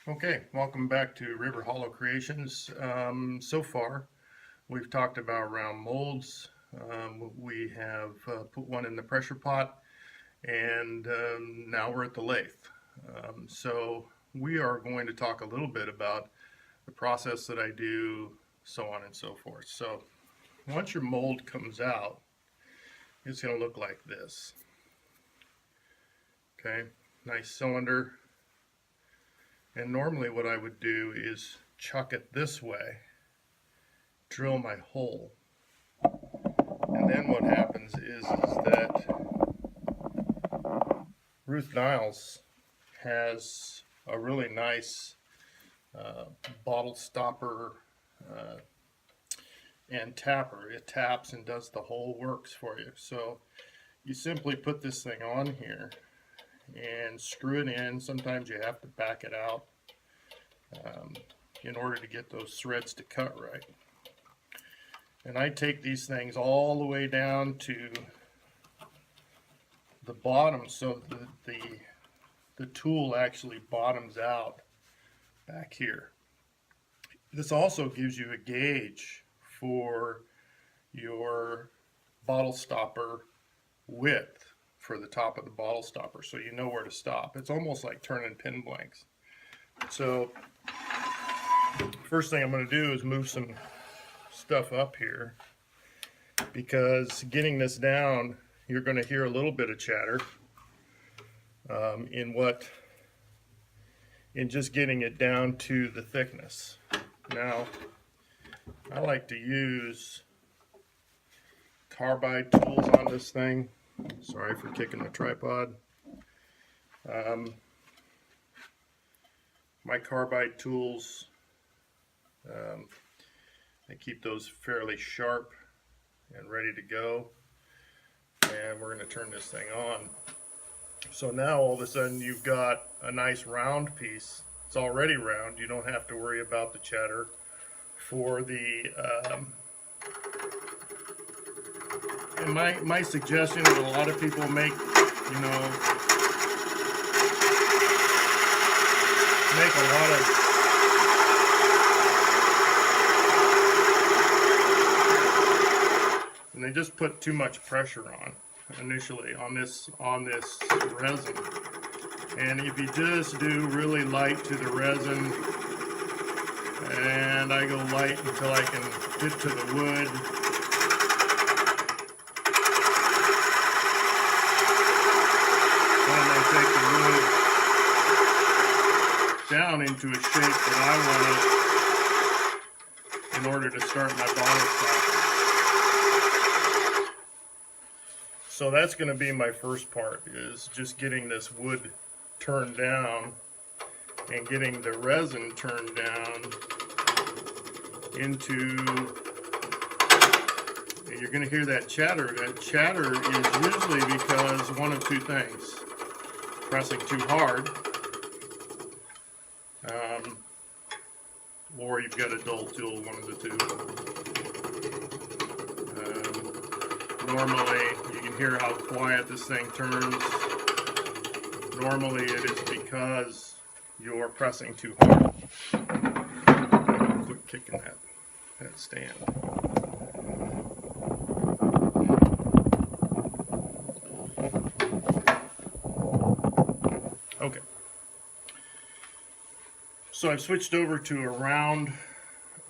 Okay, welcome back to River Hollow Creations. So far, we've talked about round molds. We have put one in the pressure pot, and now we're at the lathe. So we are going to talk a little bit about the process that I do, so on and so forth. So once your mold comes out, it's going to look like this. Okay, nice cylinder. And normally what I would do is chuck it this way, drill my hole. And then what happens is that Ruth Niles has a really nice bottle stopper and tapper. It taps and does the whole works for you. So you simply put this thing on here and screw it in. Sometimes you have to back it out in order to get those threads to cut right. And I take these things all the way down to the bottom so the tool actually bottoms out back here. This also gives you a gauge for your bottle stopper width for the top of the bottle stopper, so you know where to stop. It's almost like turning pin blanks. So first thing I'm going to do is move some stuff up here, because getting this down, you're going to hear a little bit of chatter in just getting it down to the thickness. Now, I like to use carbide tools on this thing. Sorry for kicking the tripod. My carbide tools, I keep those fairly sharp and ready to go. And we're going to turn this thing on. So now all of a sudden you've got a nice round piece. It's already round. You don't have to worry about the chatter. For the and my suggestion that a lot of people make, make a lot of and they just put too much pressure on initially on this resin. And if you just do really light to the resin, and I go light until I can get to the wood, then I take the wood down into a shape that I want it in order to start my bottle stopper. So that's going to be my first part, is just getting this wood turned down and getting the resin turned down into, and you're going to hear that chatter. That chatter is usually because one of two things: pressing too hard, or you've got a dull tool, one of the two. Normally, you can hear how quiet this thing turns. Normally it is because you're pressing too hard. Quit kicking that stand. Okay. So I've switched over to a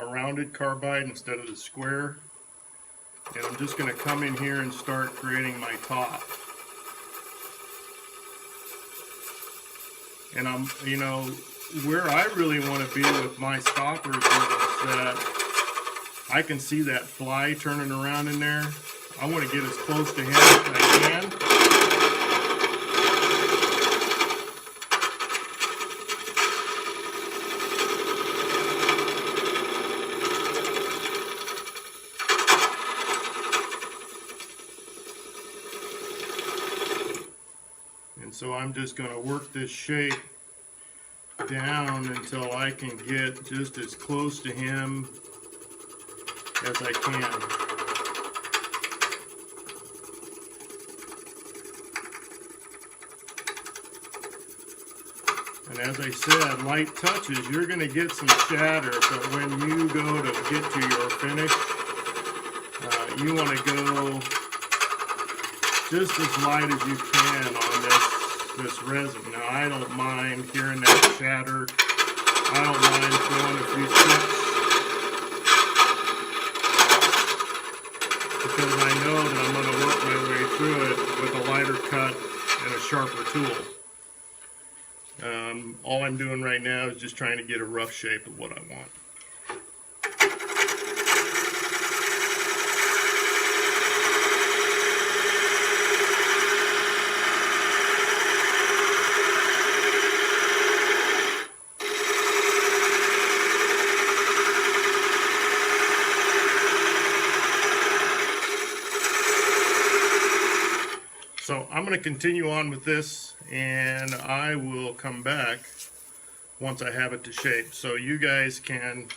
rounded carbide instead of the square. And I'm just going to come in here and start creating my top. And I'm, where I really want to be with my stoppers is that I can see that fly turning around in there. I want to get as close to him as I can. And so I'm just going to work this shape down until I can get just as close to him as I can. And as I said, light touches, you're going to get some shatter, but when you go to get to your finish, you want to go just as light as you can on this resin. Now, I don't mind hearing that shatter. I don't mind throwing a few chips, because I know that I'm going to work my way through it with a lighter cut and a sharper tool. All I'm doing right now is just trying to get a rough shape of what I want. So I'm going to continue on with this, and I will come back once I have it to shape. So you guys can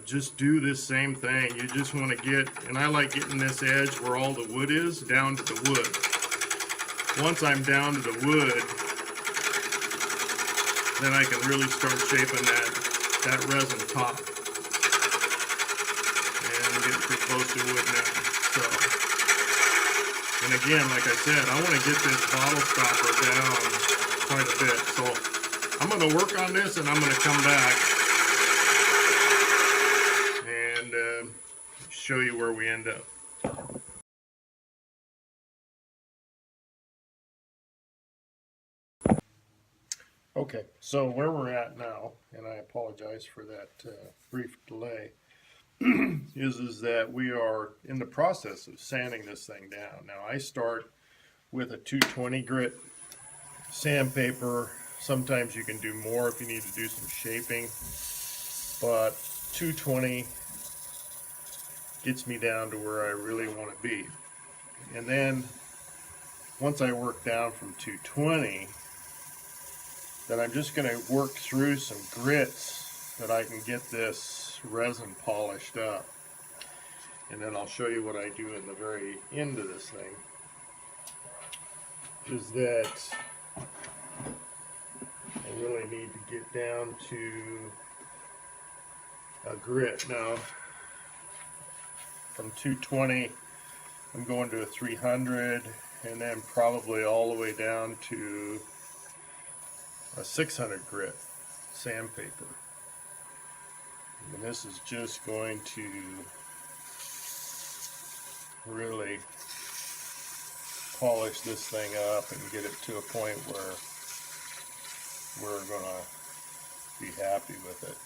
just do this same thing. You just want to get, and I like getting this edge where all the wood is, down to the wood. Once I'm down to the wood, then I can really start shaping that resin top. And I'm getting pretty close to wood now. So. And again, like I said, I want to get this bottle stopper down quite a bit. So I'm going to work on this, and I'm going to come back and show you where we end up. Okay, so where we're at now, and I apologize for that brief delay, is that we are in the process of sanding this thing down. Now, I start with a 220 grit sandpaper. Sometimes you can do more if you need to do some shaping, but 220 gets me down to where I really want to be. And then once I work down from 220, then I'm just going to work through some grits that I can get this resin polished up, and then I'll show you what I do in the very end of this thing. Is that I really need to get down to a grit. Now from 220 I'm going to a 300, and then probably all the way down to a 600 grit sandpaper. And this is just going to really polish this thing up and get it to a point where we're going to be happy with it.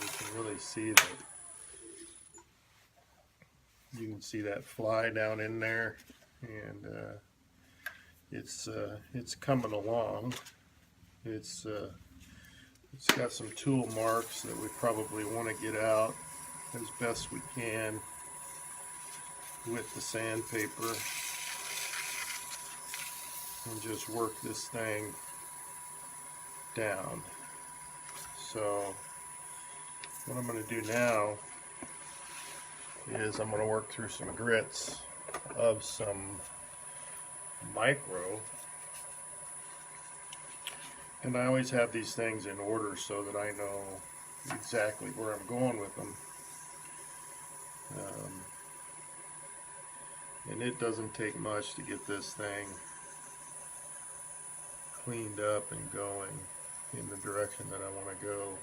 You can really see that. You can see that fly down in there, and it's coming along. It's got some tool marks that we probably want to get out as best we can with the sandpaper, and just work this thing down. So what I'm going to do now is I'm going to work through some grits of some micro, and I always have these things in order so that I know exactly where I'm going with them. And it doesn't take much to get this thing cleaned up and going in the direction that I want to go.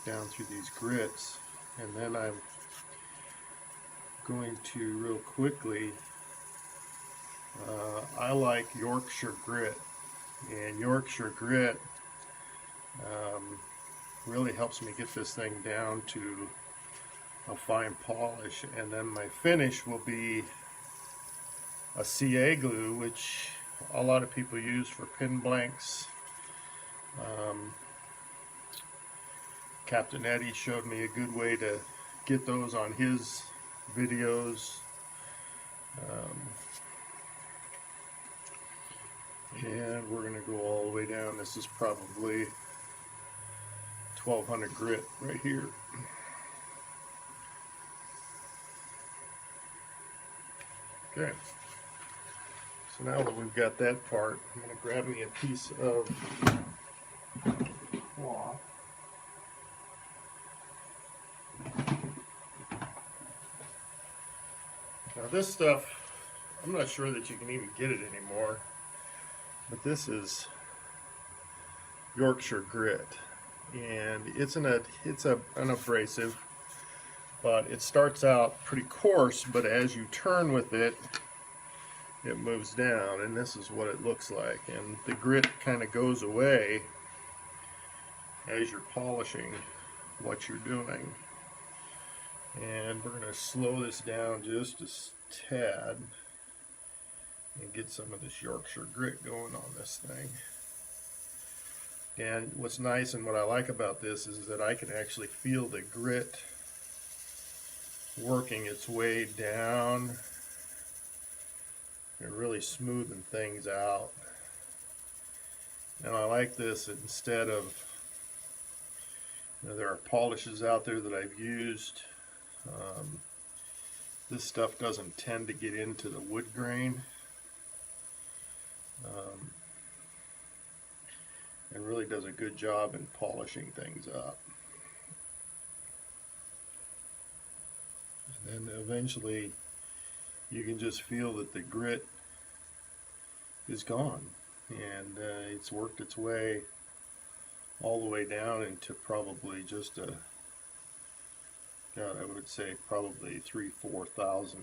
Down through these grits, and then I'm going to real quickly, I like Yorkshire grit, and Yorkshire grit really helps me get this thing down to a fine polish. And then my finish will be a CA glue, which a lot of people use for pin blanks. Captain Eddie showed me a good way to get those on his videos. And we're going to go all the way down. This is probably 1200 grit right here. Okay. So now that we've got that part, I'm going to grab me a piece of cloth. Now this stuff, I'm not sure that you can even get it anymore, but this is Yorkshire grit, and it's an abrasive, but it starts out pretty coarse, but as you turn with it, it moves down, and this is what it looks like. And the grit kind of goes away as you're polishing what you're doing. And we're going to slow this down just a tad and get some of this Yorkshire grit going on this thing. And what's nice and what I like about this is that I can actually feel the grit working its way down and really smoothing things out. And I like this instead of, there are polishes out there that I've used. This stuff doesn't tend to get into the wood grain, and really does a good job in polishing things up. And then eventually you can just feel that the grit is gone, and it's worked its way all the way down into probably just a, God, I would say probably 3,000–4,000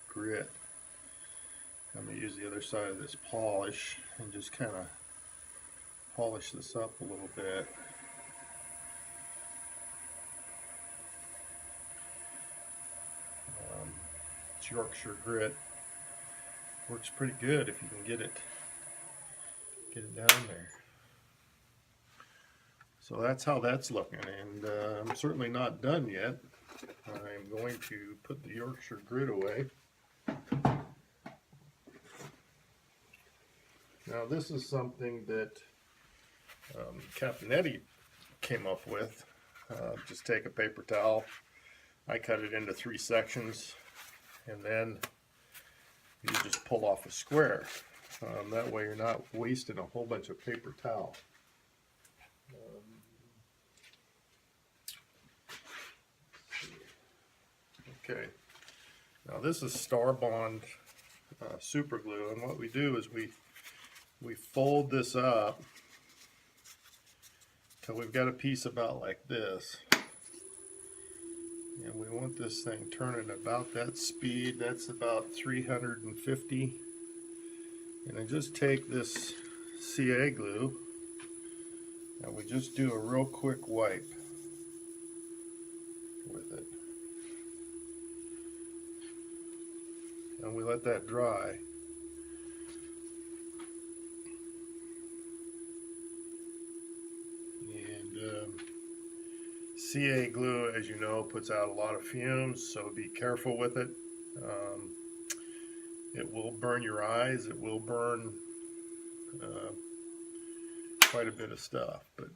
grit. I'm going to use the other side of this polish and just kind of polish this up a little bit. It's Yorkshire grit. Works pretty good if you can get it down there. So that's how that's looking, and I'm certainly not done yet. I'm going to put the Yorkshire grit away. Now this is something that Captain Eddie came up with. Just take a paper towel. I cut it into 3 sections, and then you just pull off a square. That way you're not wasting a whole bunch of paper towel. Okay, now this is Star Bond super glue, and what we do is we fold this up till we've got a piece about like this, and we want this thing turning about that speed. That's about 350, and I just take this CA glue and we just do a real quick wipe with it. And we let that dry. And CA glue, as you know, puts out a lot of fumes, so be careful with it. It will burn your eyes. It will burn quite a bit of stuff, but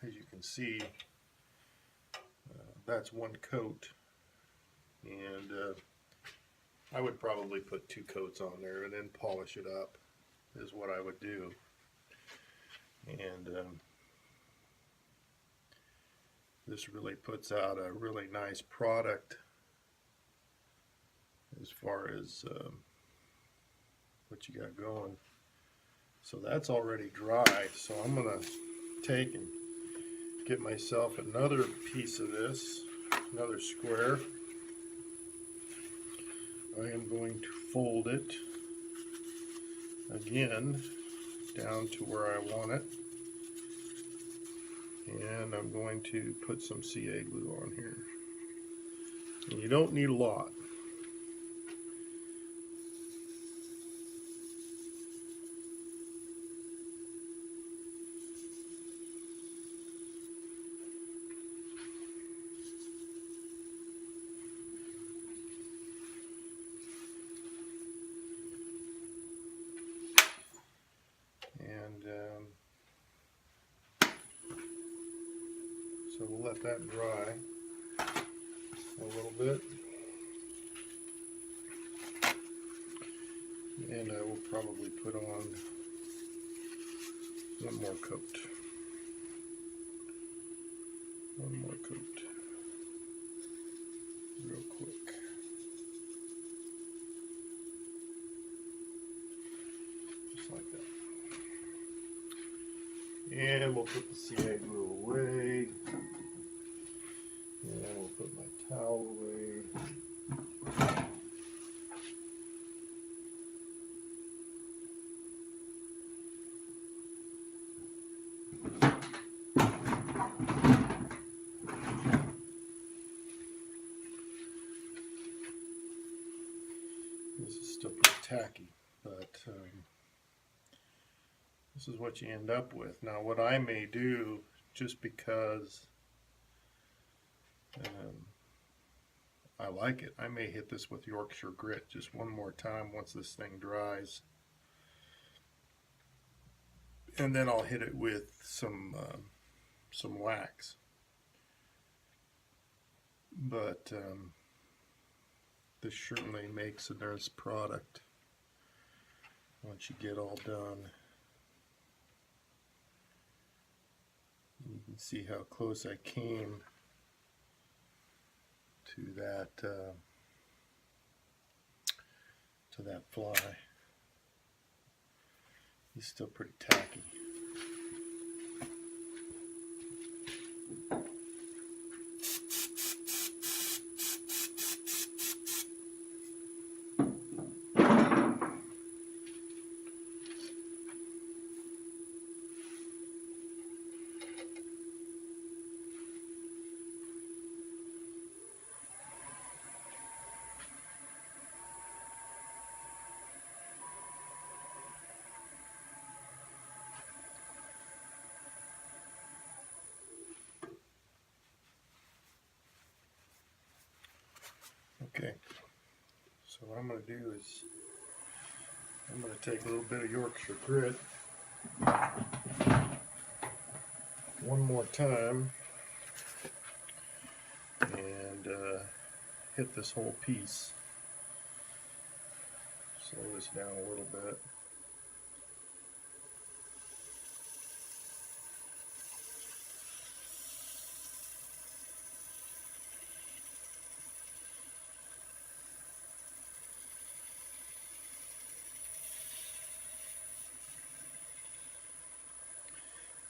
as you can see, that's one coat, and I would probably put 2 coats on there and then polish it up is what I would do. And this really puts out a really nice product as far as what you got going. So that's already dry, so I'm going to take and get myself another piece of this, another square. I am going to fold it again down to where I want it, and I'm going to put some CA glue on here. And you don't need a lot. So we'll let that dry a little bit. And I will probably put on one more coat. One more coat. Real quick. Just like that. And we'll put the CA glue away. And we'll put my towel away. This is still pretty tacky, but this is what you end up with. Now what I may do, just because I like it, I may hit this with Yorkshire grit just one more time once this thing dries. And then I'll hit it with some wax. But this certainly makes a nice product once you get all done. You can see how close I came to that fly. He's still pretty tacky. Okay, so what I'm going to do is I'm going to take a little bit of Yorkshire grit one more time and hit this whole piece. Slow this down a little bit.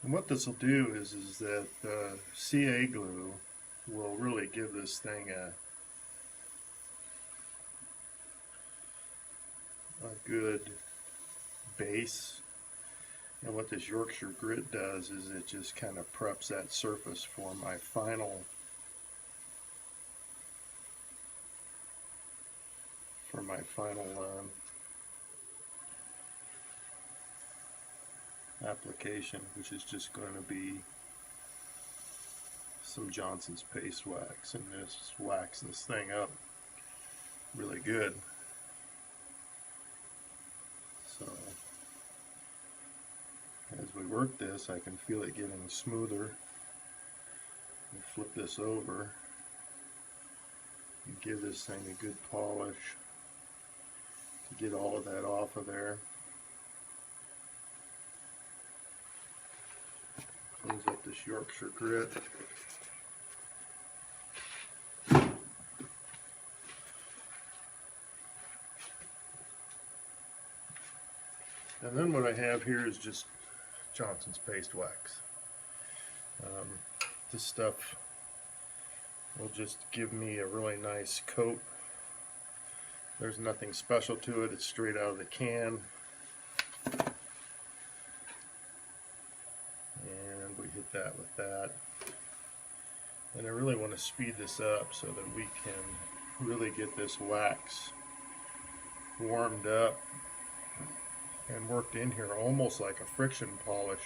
And what this will do is that CA glue will really give this thing a good base. And what this Yorkshire grit does is it just kind of preps that surface for my final application, which is just going to be some Johnson's paste wax, and just wax this thing up really good. So as we work this, I can feel it getting smoother. We'll flip this over and give this thing a good polish to get all of that off of there. Close up this Yorkshire grit. And then what I have here is just Johnson's paste wax. This stuff will just give me a really nice coat. There's nothing special to it, it's straight out of the can. And we hit that with that. And I really want to speed this up so that we can really get this wax warmed up and worked in here almost like a friction polish.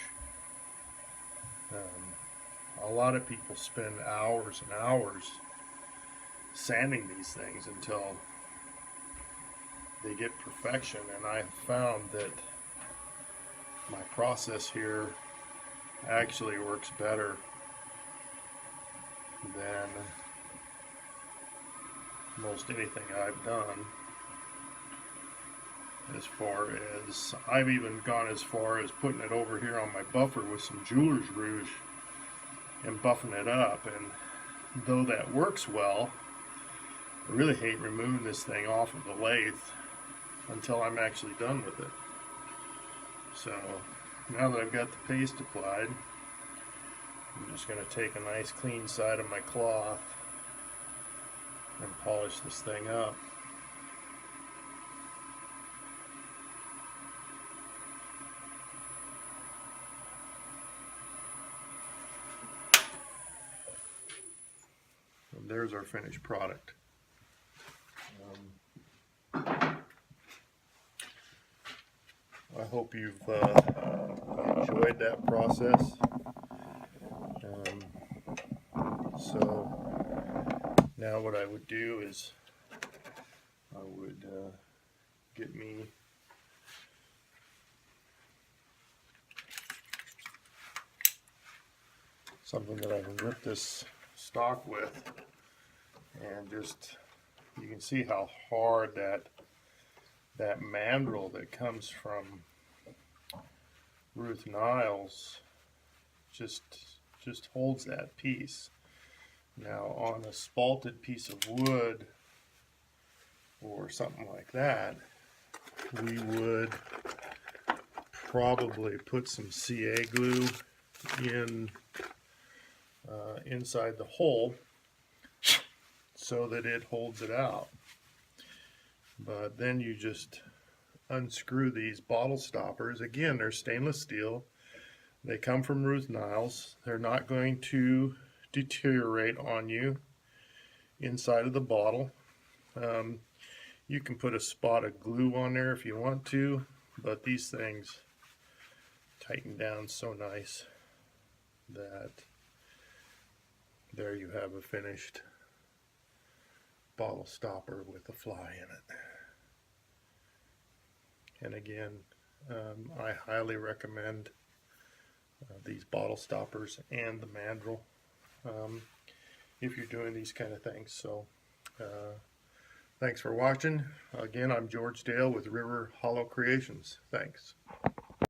A lot of people spend hours and hours sanding these things until they get perfection, and I have found that my process here actually works better than most anything I've done. As far as, I've even gone as far as putting it over here on my buffer with some jeweler's rouge and buffing it up, and though that works well, I really hate removing this thing off of the lathe until I'm actually done with it. So now that I've got the paste applied, I'm just going to take a nice clean side of my cloth and polish this thing up. And there's our finished product. I hope you've enjoyed that process. So now what I would do is I would get me something that I can rip this stock with, and just, you can see how hard that mandrel that comes from Ruth Niles just holds that piece. Now on a spalted piece of wood or something like that, we would probably put some CA glue in inside the hole so that it holds it out. But then you just unscrew these bottle stoppers. Again, they're stainless steel. They come from Ruth Niles. They're not going to deteriorate on you inside of the bottle. You can put a spot of glue on there if you want to, but these things tighten down so nice that there you have a finished bottle stopper with a fly in it. And again, I highly recommend these bottle stoppers and the mandrel if you're doing these kind of things. So thanks for watching. Again, I'm George Dale with River Hollow Creations. Thanks.